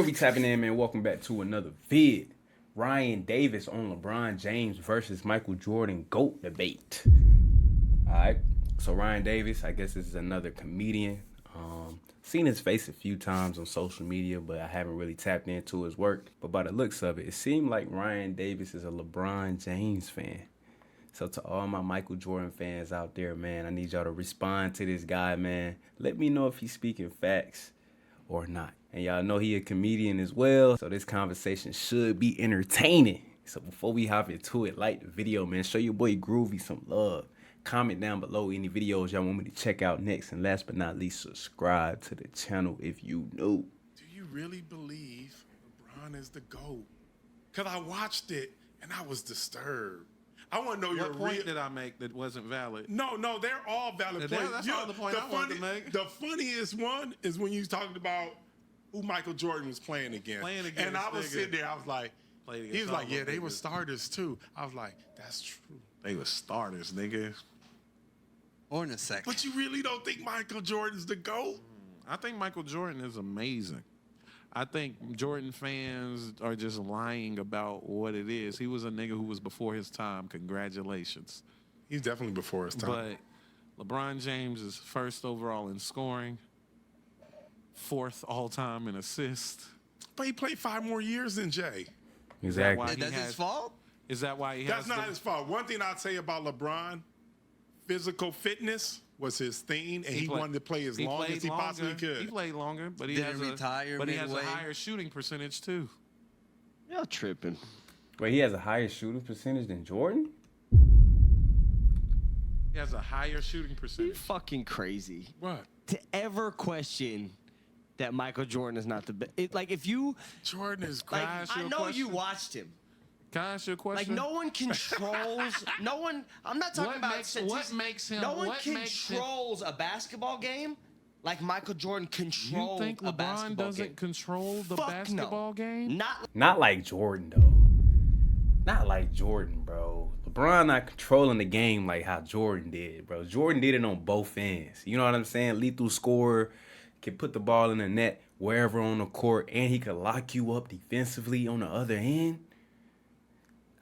be tapping in, man. Welcome back to another vid. Ryan Davis on LeBron James versus Michael Jordan GOAT debate. Alright, so Ryan Davis, I guess this is another comedian. Seen his face a few times on social media, but I haven't really tapped into his work. But by the looks of it, it seemed like Ryan Davis is a LeBron James fan. So to all my Michael Jordan fans out there, man, I need y'all to respond to this guy, man. Let me know if he's speaking facts or not. And y'all know he a comedian as well, so this conversation should be entertaining. So before we hop into it, like the video, man. Show your boy Groovy some love. Comment down below any videos y'all want me to check out next. And last but not least, subscribe to the channel if you new. Do you really believe LeBron is the GOAT? Because I watched it and I was disturbed. I want to know your What point did I make that wasn't valid? No, they're all valid points. That's all the point I wanted to make. The funniest one is when you talked about who Michael Jordan was playing against. And I was sitting there, I was like, he was like, yeah, they were starters too. I was like, that's true. They were starters, nigga. Or in a second. But you really don't think Michael Jordan's the GOAT? I think Michael Jordan is amazing. I think Jordan fans are just lying about what it is. He was a nigga who was before his time. Congratulations. He's definitely before his time. But LeBron James is first overall in scoring, fourth all-time in assists. But he played 5 more years than Jay. Exactly. That's his fault? Is that why he has? That's not his fault. One thing I'd say about LeBron, physical fitness was his thing, and he wanted to play as long as he possibly could. He played longer, but he has a higher shooting percentage too. Y'all tripping. Wait, he has a higher shooting percentage than Jordan? He has a higher shooting You percentage. fucking crazy. What? To ever question that Michael Jordan is not the best. Like, if you... Jordan is Like, great. I know you watched him. Can I ask you a question? Like, no one controls... no one... I'm not talking about statistics. What makes him... No one controls a basketball game like Michael Jordan controls You think a LeBron basketball doesn't game. control the Fuck basketball no. game? Not like Jordan, though. Not like Jordan, bro. LeBron not controlling the game like how Jordan did, bro. Jordan did it on both ends. You know what I'm saying? Lethal scorer, can put the ball in the net wherever on the court, and he could lock you up defensively on the other end.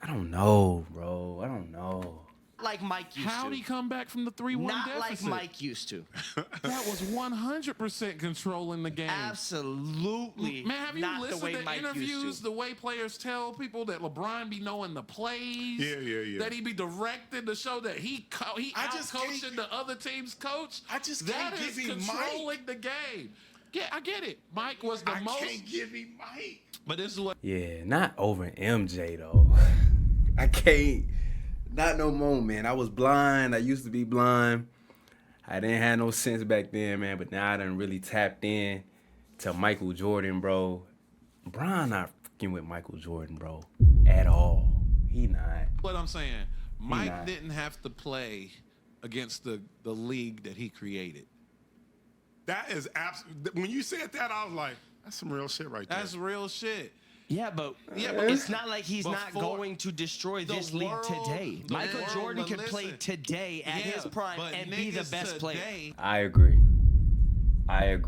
I don't know, bro. I don't know. Like Mike used to. How'd he come back from the 3-1 Not deficit? like Mike used to. That was 100% controlling the game. Absolutely. Man, have you not listened the way to Mike interviews, used to. the way players tell people that LeBron be knowing the plays? Yeah. That he be directing the show that he just out-coaching can't- the other team's coach? I just That can't is give him controlling the game. Yeah, I get it. Mike was the most... I can't give him Mike. But this is what... Yeah, not over MJ, though. I can't. Not no more, man. I was blind. I used to be blind. I didn't have no sense back then, man. But now I done really tapped in to Michael Jordan, bro. LeBron not fucking with Michael Jordan, bro. At all. He not. What I'm saying, Mike not. didn't have to play against the league that he created. That is absolutely... When you said that, I was like, that's some real shit right there. That's real shit. Yeah, but it's not like he's not going to destroy this league today. Michael Jordan could play today at his prime and be the best player. I agree. I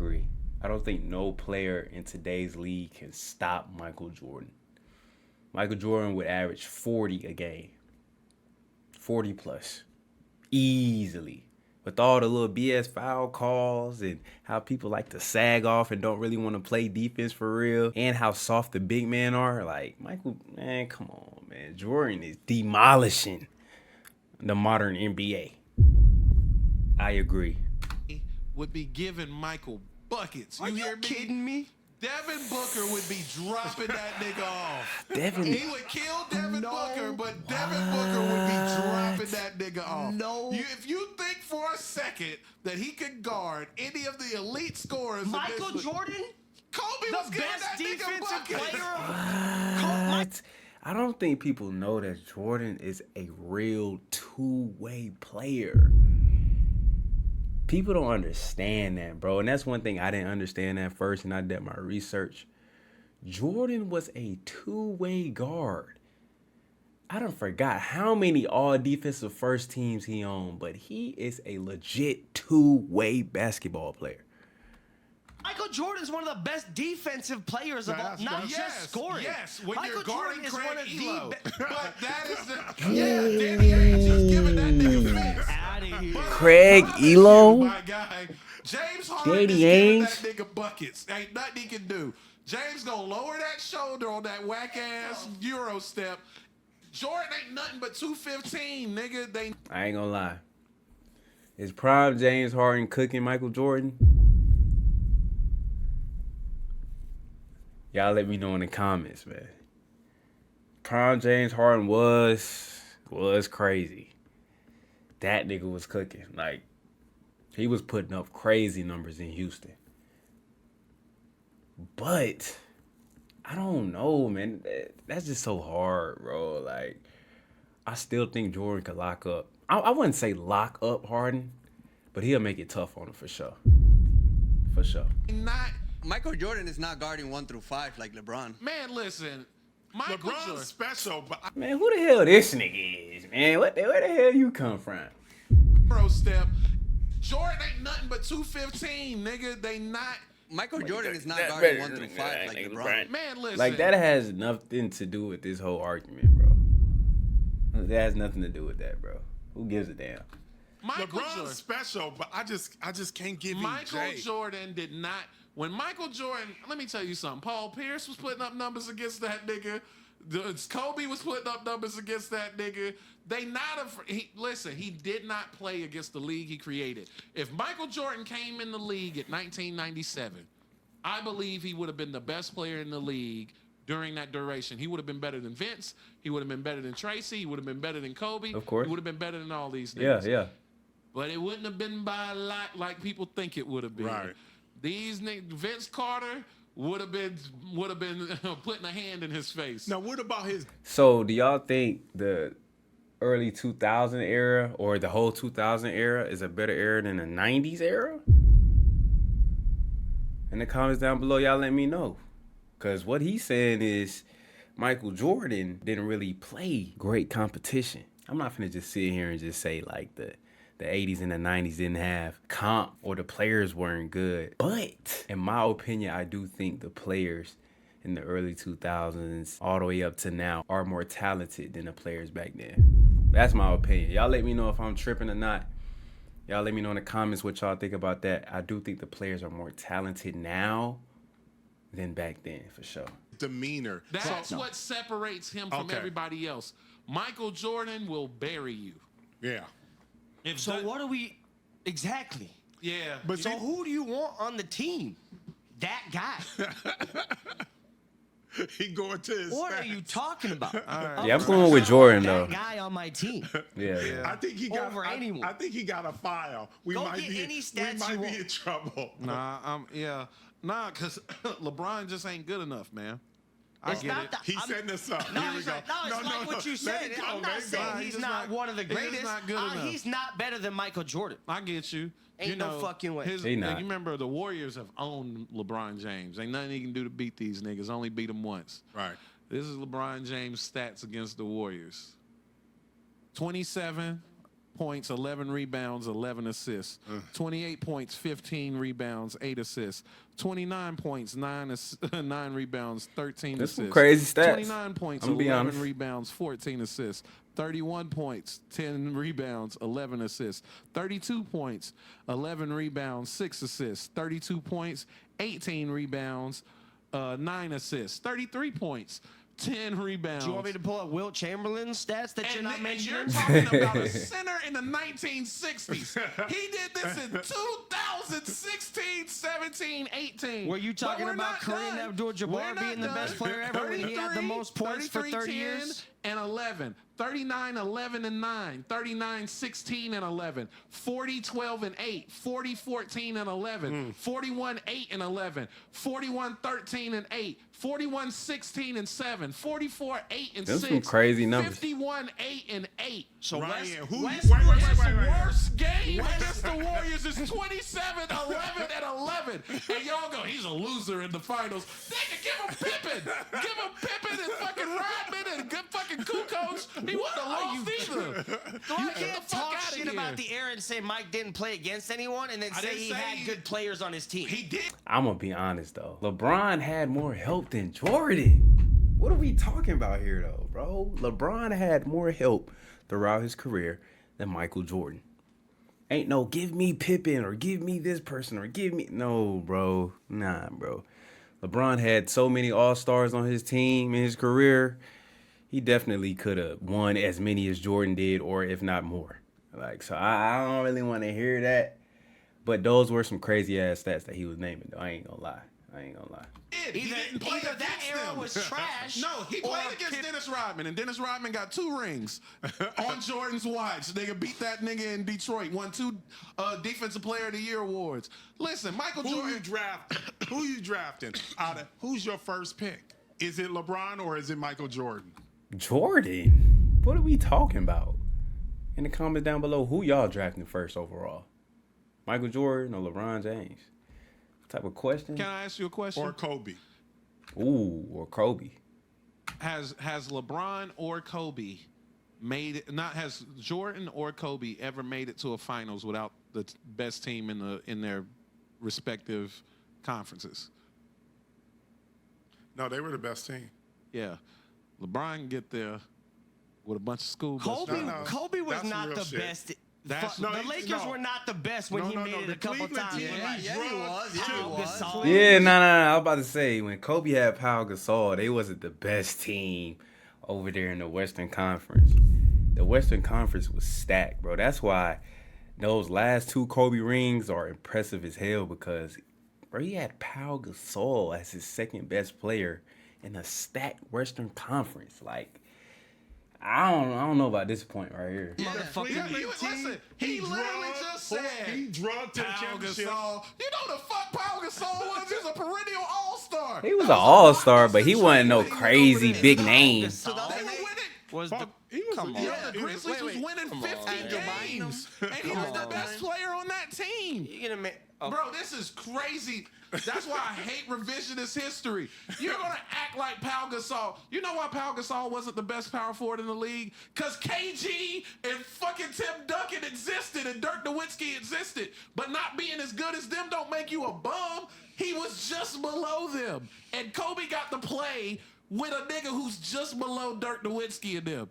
don't think no player in today's league can stop Michael Jordan. Michael Jordan would average 40 a game. 40 plus. Easily. With all the little BS foul calls and how people like to sag off and don't really want to play defense for real, and how soft the big men are, like, Michael, man, come on, man. Jordan is demolishing the modern NBA. I agree. Would be giving Michael buckets. Are you kidding me? Devin Booker would be dropping that nigga off. Devin. He would kill Devin Booker, but Devin Booker would be dropping that nigga off. No. If you think for a second that he could guard any of the elite scorers, Michael Jordan? Kobe was The giving best that nigga defensive buckets. player What? I don't think people know that Jordan is a real two-way player. People don't understand that, bro. And that's one thing I didn't understand at first, and I did my research. Jordan was a two-way guard. I done forgot how many all-defensive first teams he owned, but he is a legit two-way basketball player. Michael Jordan's one of the best defensive players of all, not just scoring. Yes, when Michael you're guarding Jordan is one Craig of Elo. the But that is the Danny Ainge is giving that nigga fits. out of here. Craig Elo? My guy. James Harden Danny is giving Ainge? that nigga buckets. Ain't nothing he can do. James gonna lower that shoulder on that whack ass Euro step. Jordan ain't nothing but 215, nigga. They I ain't gonna lie. Is prime James Harden cooking Michael Jordan? Y'all let me know in the comments, man. Prime James Harden was crazy. That nigga was cooking. Like, he was putting up crazy numbers in Houston. But I don't know, man. That's just so hard, bro. Like, I still think Jordan could lock up. I wouldn't say lock up Harden, but he'll make it tough on him for sure. For sure. not. Michael Jordan is not guarding 1 through 5 like LeBron. Man, listen. Michael LeBron's Jordan. special, but Man, who the hell this nigga is, man? Where the hell you come from? Pro step. Jordan ain't nothing but 215, nigga. They not. Michael Jordan is not guarding 1 through 5 like LeBron. Man, listen. Like, that has nothing to do with this whole argument, bro. That has nothing to do with that, bro. Who gives a damn? Michael LeBron's Jordan. special, but I just can't give him Michael Jay. Jordan did not. When Michael Jordan, let me tell you something. Paul Pierce was putting up numbers against that nigga. Kobe was putting up numbers against that nigga. They not listen. He did not play against the league he created. If Michael Jordan came in the league at 1997, I believe he would have been the best player in the league during that duration. He would have been better than Vince. He would have been better than Tracy. He would have been better than Kobe. Of course. He would have been better than all these Yeah, niggas. yeah. But it wouldn't have been by a lot like people think it would have been. Right. These niggas, Vince Carter would have been putting a hand in his face. Now, what about his? So, do y'all think the early 2000 era or the whole 2000 era is a better era than the 90s era? In the comments down below, y'all let me know. Because what he's saying is Michael Jordan didn't really play great competition. I'm not finna just sit here and just say, like, the 80s and the 90s didn't have comp or the players weren't good. But in my opinion, I do think the players in the early 2000s all the way up to now are more talented than the players back then. That's my opinion. Y'all let me know if I'm tripping or not. Y'all let me know in the comments what y'all think about that. I do think the players are more talented now than back then, for sure. Demeanor. That's what separates him from everybody else. Michael Jordan will bury you. Yeah. So what do we exactly? Yeah. But So who do you want on the team? That guy. he going to his What stats. are you talking about? Yeah, I'm going with Jordan, though. That guy on my team. Yeah. I think he got Over anyone. I think he got a file. We Go might get be any stats we you might be want. in trouble. Because LeBron just ain't good enough, man. I It's get not it. that- He's I'm- setting us up. No, Here we it's go. like, no, it's like what you Let said. it go, I'm let not it saying go. he's just not one of the he's greatest. not good enough. He's not better than Michael Jordan. I get you. Ain't no fucking way. He not. You remember the Warriors have owned LeBron James. Ain't nothing he can do to beat these niggas. Only beat them once. Right. This is LeBron James' stats against the Warriors. 27 points, 11 rebounds, 11 assists. 28 points, 15 rebounds, 8 assists. 29 points, 9 rebounds, 13 That's assists. some crazy stats. 29 points, I'm gonna be 11 honest. rebounds, 14 assists. 31 points, 10 rebounds, 11 assists. 32 points, 11 rebounds, 6 assists. 32 points, 18 rebounds, 9 assists. 33 points, 10 rebounds. Do you want me to pull up Wilt Chamberlain's stats that you're not And mentioning? you're talking about a center in the 1960s. He did this in 2016, 17, 18. Were you But talking we're about not Kareem done. Abdul-Jabbar We're not being the done. best player ever when he had the most points for 30 33, years? 10, and 11. 39, 11, and 9. 39, 16, and 11. 40, 12, and 8. 40, 14, and 11. 41, 8, and 11. 41, 13, and 8. 41, 16, and 7. 44, 8, and Those 6. some crazy numbers. 51, 8, and 8. So Ryan, West, who? West, Wait. Worst game against the Warriors is 27, 11, and 11. And y'all go, he's a loser in the finals. Nigga, give him Pippen. Give him Pippen and fucking Rodman and good fucking Kukoc. He wouldn't have lost either. You can't talk shit about the era and say Mike didn't play against anyone, and then say he had good players on his team. He did. I'm gonna be honest though. LeBron had more help than Jordan. What are we talking about here though, bro? LeBron had more help throughout his career than Michael Jordan. Ain't no give me Pippen or give me this person or give me no, bro. Nah, bro. LeBron had so many all-stars on his team in his career. He definitely could have won as many as Jordan did, or if not more. Like, so I don't really want to hear that. But those were some crazy ass stats that he was naming, though. I ain't gonna lie. Either that era was trash. No, he played against Dennis Rodman, and Dennis Rodman got 2 rings on Jordan's watch. Nigga beat that nigga in Detroit, won 2 Defensive Player of the Year awards. Listen, Michael Jordan. Who you drafting? Who's your first pick? Is it LeBron or is it Michael Jordan? Jordan? What are we talking about? In the comments down below, who y'all drafting first overall? Michael Jordan or LeBron James? What type of question? Can I ask you a question? Or Kobe? Ooh, or Kobe. Has LeBron or Kobe has Jordan or Kobe ever made it to a finals without the best team in their respective conferences? No, they were the best team. Yeah. LeBron can get there with a bunch of school buses. Kobe was not the best. The Lakers were not the best when he made it a couple times. Yeah, he was. Yeah, no. I was about to say, when Kobe had Pau Gasol, they wasn't the best team over there in the Western Conference. The Western Conference was stacked, bro. That's why those last 2 Kobe rings are impressive as hell, because, bro, he had Pau Gasol as his second best player in a stacked Western Conference. Like, I don't know about this point right here. Listen, he literally just said he drugged to the championship. Gasol. You know the fuck Pau Gasol was? He was a perennial all-star. He was an all-star, but he wasn't no crazy big name. They were winning. The Grizzlies was winning 50 games, and he was the best player on that team. Bro, this is crazy. That's why I hate revisionist history. You're going to act like Pau Gasol. You know why Pau Gasol wasn't the best power forward in the league? Because KG and fucking Tim Duncan existed and Dirk Nowitzki existed. But not being as good as them don't make you a bum. He was just below them. And Kobe got to play with a nigga who's just below Dirk Nowitzki and them.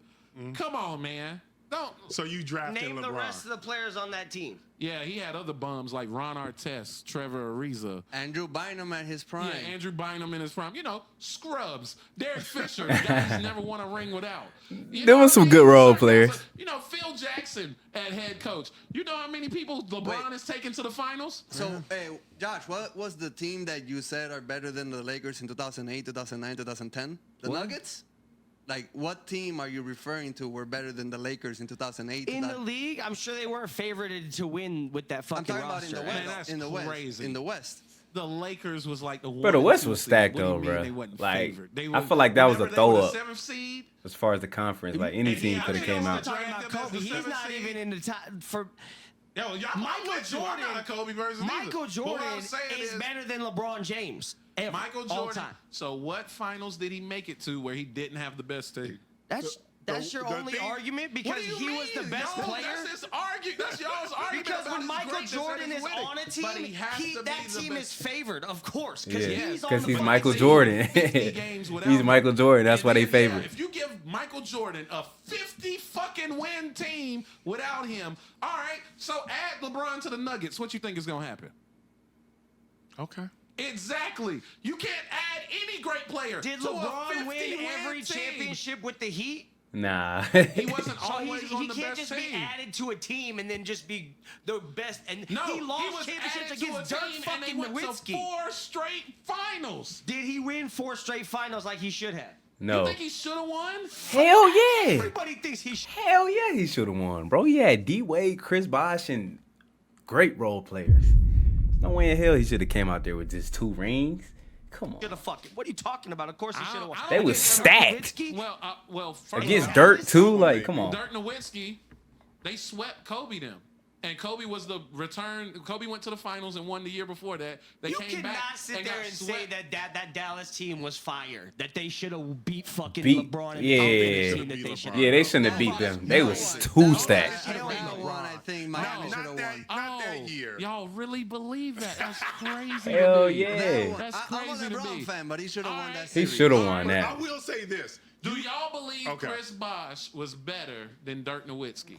Come on, man. Don't. So you drafted Name LeBron. the rest of the players on that team. Yeah, he had other bums like Ron Artest, Trevor Ariza. Andrew Bynum at his prime. Yeah, Andrew Bynum in his prime. You know, scrubs. Derek Fisher, guys never won a ring without. There was some good role players. You know, Phil Jackson at head coach. You know how many people LeBron has taken to the finals? So, hey, Josh, what was the team that you said are better than the Lakers in 2008, 2009, 2010? The Nuggets? Like, what team are you referring to were better than the Lakers in 2008? In the league, I'm sure they weren't favorited to win with that fucking roster. I'm talking about in the West. Crazy. In the West. The Lakers was like the one. But the West was stacked seed. though, What do you bro. mean they wasn't Like, favored? They I feel like that was a throw up. 7th seed. As far as the conference, like any team could have came out. Talking about Kobe, he's not even in the top for. Yo, Michael Jordan, not a Kobe versus Michael Jordan is better than LeBron James. Ever, Michael all Jordan. time. So what finals did he make it to where he didn't have the best team? That's your only argument because he was the best player. That's his argument. That's y'all's argument. Because when Michael Jordan is on a team, that team is favored, of course. Because he's Michael Jordan. He's Michael Jordan. That's why they favored. If you give Michael Jordan a 50 fucking win team without him, all right. So add LeBron to the Nuggets. What you think is gonna happen? Okay. Exactly. You can't add any great player. Did LeBron win every championship with the Heat? Nah. He wasn't always on the best team. He can't just be added to a team and then just be the best. And no, he lost championships against Dirk fucking Nowitzki. 4 straight finals. Did he win 4 straight finals like he should have? No. You think he should have won? Hell yeah. Everybody thinks he should. Hell yeah, he should have won, bro. He had D-Wade, Chris Bosh, and great role players. No way in hell he should have came out there with just 2 rings. Come on. What are you talking about? Of course he should have won. They was stacked. Well, against Dirk too. Like, come on. Dirk Nowitzki, they swept Kobe them. And Kobe was the return. Kobe went to the finals and won the year before that. They came back. You cannot sit there and say that Dallas team was fire. That they should have beat fucking LeBron. And yeah, they shouldn't have beat them. They was too stacked. LeBron Miami should have won. Not that year. Y'all really believe that? That's crazy. Hell to me. yeah. That's I'm a crazy to LeBron me. fan, but he should have won that He series. should have won But that. I will say this. Do y'all believe Okay. Chris Bosh was better than Dirk Nowitzki?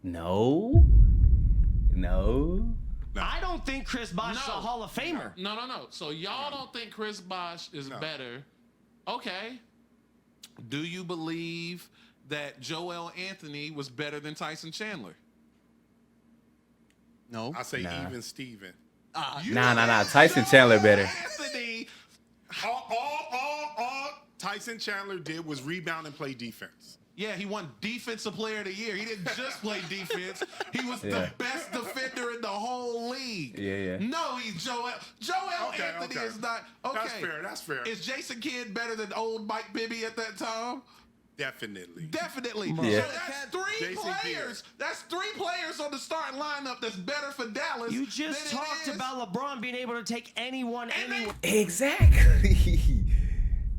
No. I don't think Chris Bosh is a Hall of Famer. No. So y'all don't think Chris Bosh is better? Okay. Do you believe that Joel Anthony was better than Tyson Chandler? No. I say Nah. even Steven. Nah. Tyson Chandler better. Anthony. All Tyson Chandler did was rebound and play defense. Yeah, he won Defensive Player of the Year. He didn't just play defense. He was the best defender in the whole league. Yeah. No, he's Joel. Anthony is not. Okay. That's fair. Is Jason Kidd better than old Mike Bibby at that time? Definitely. Yeah. So that's three Jason players. That's three players on the starting lineup that's better for Dallas. You just than it talked is- about LeBron being able to take anyone anywhere. Exactly.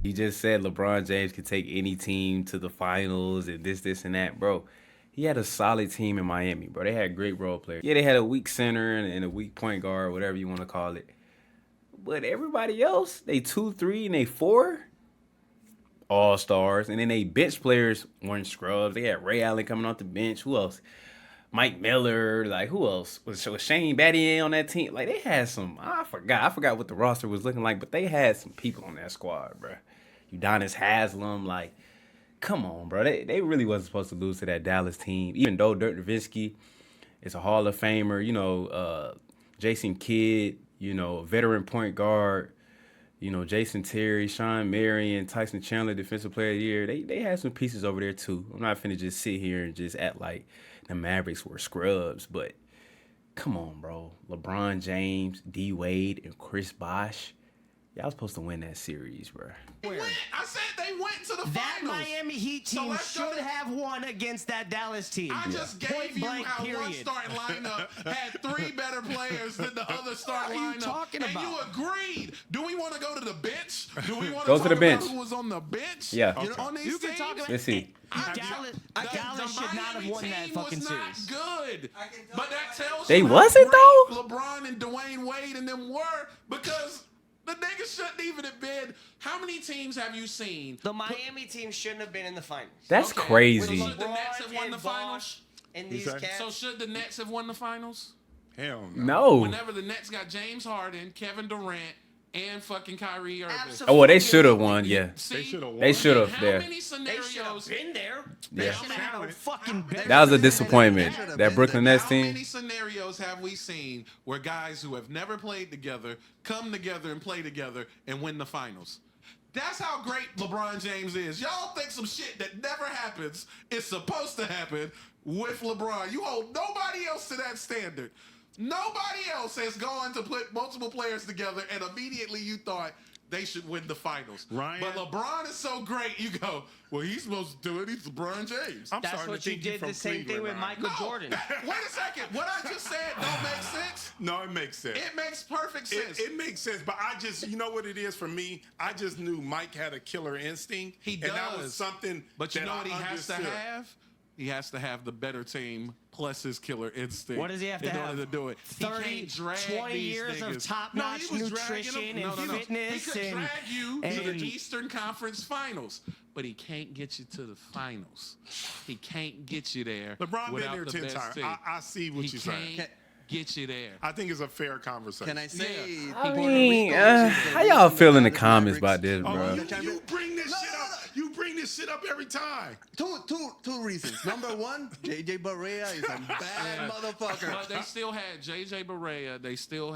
He just said LeBron James could take any team to the finals and this, and that. Bro, he had a solid team in Miami, bro. They had great role players. Yeah, they had a weak center and a weak point guard, whatever you want to call it. But everybody else, they 2, 3, and they 4 all-stars. And then they bench players weren't scrubs. They had Ray Allen coming off the bench. Who else? Mike Miller. Like, who else? Was Shane Battier on that team? Like, they had some, I forgot what the roster was looking like, but they had some people on that squad, bro. Udonis Haslam, like, come on, bro. They really wasn't supposed to lose to that Dallas team. Even though Dirk Nowitzki is a Hall of Famer, Jason Kidd, a veteran point guard, Jason Terry, Sean Marion, Tyson Chandler, Defensive Player of the Year. They had some pieces over there, too. I'm not finna just sit here and just act like the Mavericks were scrubs, but come on, bro. LeBron James, D. Wade, and Chris Bosh. Y'all supposed to win that series, bro. I said they went to the That finals. Miami Heat team should have won against that Dallas team. I just gave Point you blank, how one period. starting lineup had 3 better players than the other starting What are lineup. you talking and about? you agreed. Do we want to go to the bench? Do we want Go to to talk the bench. about who was on the bench? Yeah. On these You can teams? talk about Let's see. Dallas should not have won that fucking was not series. good. But that tells They you how wasn't, great though? LeBron and Dwayne Wade and them were because the niggas shouldn't even have been. How many teams have you seen? The Miami team shouldn't have been in the finals. That's Okay. crazy. Should the Nets have won the finals? Bosh and these Exactly. cats. So should the Nets have won the finals? Hell no. No. Whenever the Nets got James Harden, Kevin Durant, and fucking Kyrie Irving. Absolutely. Oh, well, they should have won, yeah. See, They should have won. They should have, How yeah. many They should have scenarios? been there. Yeah. They should have had a fucking bench. That was a disappointment. They should've That been Brooklyn there. Nets How team. many scenarios have we seen where guys who have never played together come together and play together and win the finals? That's how great LeBron James is. Y'all think some shit that never happens is supposed to happen with LeBron. You hold nobody else to that standard. Nobody else has gone to put multiple players together and immediately you thought they should win the finals. Ryan? But LeBron is so great, you go, well, he's supposed to do it. He's LeBron James. I'm That's starting what to you think you did from the same thing with Cleveland, Ryan. Michael Jordan. Wait a second. What I just said don't make sense. No, it makes sense. It makes perfect sense. It makes sense, but I just, you know what it is for me? I just knew Mike had a killer instinct. He And that does. was something But you that know what I he has to understood. have? He has to have the better team plus his killer instinct. What does he have to in have? order to do it? He 30, can't drag 20 these years of niggas. top-notch No, he was dragging nutrition them. and No. fitness He could and- drag you to and- the Eastern Conference Finals, but he can't get you to the finals. He can't get you there. LeBron been without there the 10 best times. team. I see what He you're saying. can't get you there. I think it's a fair conversation. Can I say? Yeah. I Puerto mean, Rico is the how y'all reason feel in the Dallas comments Mavericks- about this, Oh, bro? you bring this shit up. You bring this shit up every time. Two reasons. Number one, JJ Barea is a bad motherfucker. But they still had JJ Barea. They still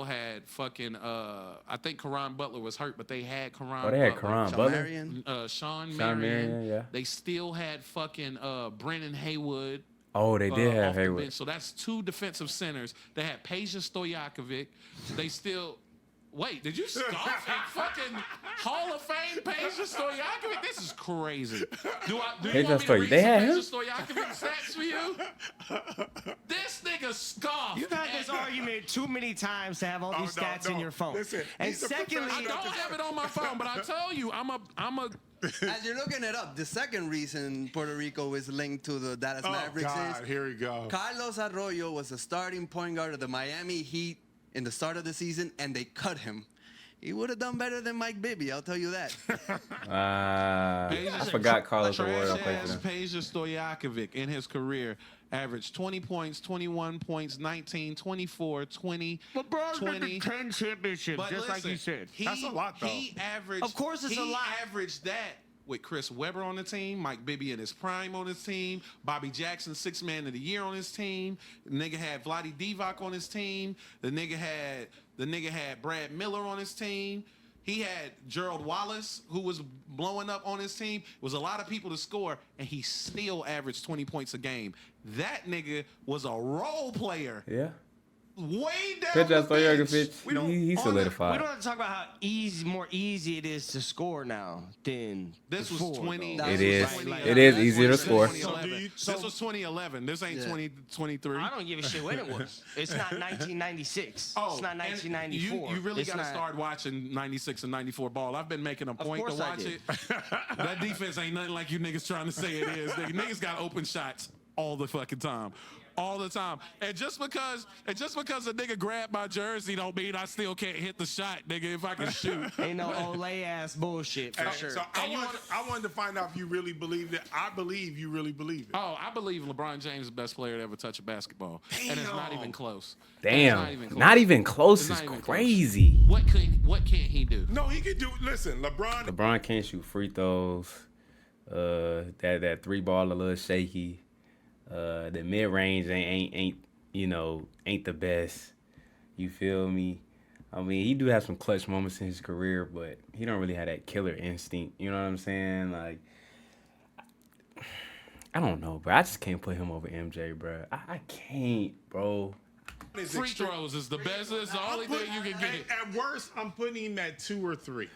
had fucking I think Karan Butler was hurt, but they had Karan Oh, they had Butler. Karan Shawn Butler. Marion. Sean Marion, Marion. yeah. They still had fucking Brennan Haywood. Oh, they did off have the Hayward. bench. So that's 2 defensive centers. They had Peja Stojakovic. They still. Wait, did you scoff at fucking Hall of Fame Peja Stojakovic? This is crazy. Do you Peja want me to Stojakovic. read They some had Peja him? Stojakovic stats for you? This nigga scoffed. You've had this at- argument too many times to have all these no, stats in no. your phone. Listen, and he's a secondly, I don't have it on my phone, but I tell you, I'm a As you're looking it up, the second reason Puerto Rico is linked to the Dallas Mavericks God, is here we go. Carlos Arroyo was the starting point guard of the Miami Heat in the start of the season, and they cut him. He would have done better than Mike Bibby, I'll tell you that. I forgot Carlos Arroyo played for them. Peja Stojakovic in his career averaged 20 points, 21 points, 19, 24, 20, LeBron's 20. been to 10 championships, But just like listen, you said. That's a lot, though. He averaged. Of course it's a lot. He averaged that with Chris Webber on the team, Mike Bibby in his prime on his team, Bobby Jackson, 6th man of the year on his team. The nigga had Vlade Divac on his team. The nigga had Brad Miller on his team. He had Gerald Wallace, who was blowing up on his team. It was a lot of people to score, and he still averaged 20 points a game. That nigga was a role player. Yeah. Way down Peja the bench. Stojakovic, he solidified. We don't have to talk about how more easy it is to score now than This was before, 20. though. It this is. was It is easier to score. 2011. This was 2011. This ain't 2023. I don't give a shit when it was. It's not 1996. Oh, it's not and 1994. You really It's got to not- start watching 96 and 94 ball. I've been making a point to course I watch did. it. That defense ain't nothing like you niggas trying to say it is. Niggas got open shots all the fucking time. All the time. And just because a nigga grabbed my jersey don't mean I still can't hit the shot, nigga, if I can shoot. Ain't no Olay ass bullshit for sure. So I wanted to find out if you really believed it. I believe you really believe it. Oh, I believe LeBron James is the best player to ever touch a basketball. And it's not even close. Damn. Not even close It's is not even close. crazy. What can't he do? No, he could do. Listen, LeBron can't shoot free throws. That three ball a little shaky. The mid range ain't the best. You feel me? I mean, he do have some clutch moments in his career, but he don't really have that killer instinct. You know what I'm saying? Like, I don't know, bro. I just can't put him over MJ, bro. I can't, bro. Free throws is the best. It's the only thing you can get. At worst, I'm putting him at 2 or 3.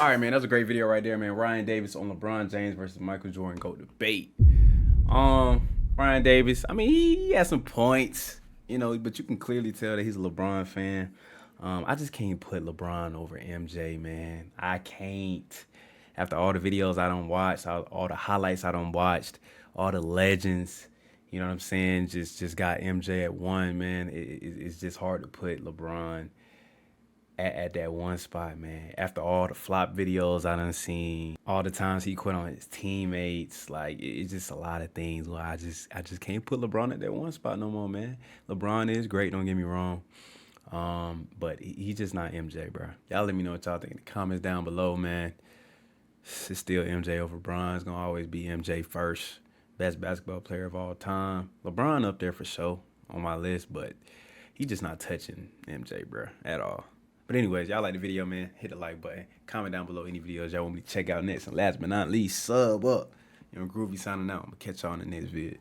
All right, man. That was a great video right there, man. Ryan Davis on LeBron James versus Michael Jordan GOAT debate. Ryan Davis, I mean, he has some points, but you can clearly tell that he's a LeBron fan. I just can't put LeBron over MJ, man. I can't. After all the videos I done watched, all the highlights I done watched, all the legends, you know what I'm saying, just got MJ at 1, man. It's just hard to put LeBron at that one spot, man. After all the flop videos I done seen, all the times he quit on his teammates, like, it's just a lot of things where I just can't put LeBron at that one spot no more, man. LeBron is great, don't get me wrong. But he's just not MJ, bro. Y'all let me know what y'all think in the comments down below, man. It's still MJ over LeBron. It's gonna always be MJ first. Best basketball player of all time. LeBron up there for sure on my list, but he just not touching MJ, bro, at all. But anyways, y'all like the video, man, hit the like button. Comment down below any videos y'all want me to check out next. And last but not least, sub up. Groovy signing out. I'm going to catch y'all in the next vid.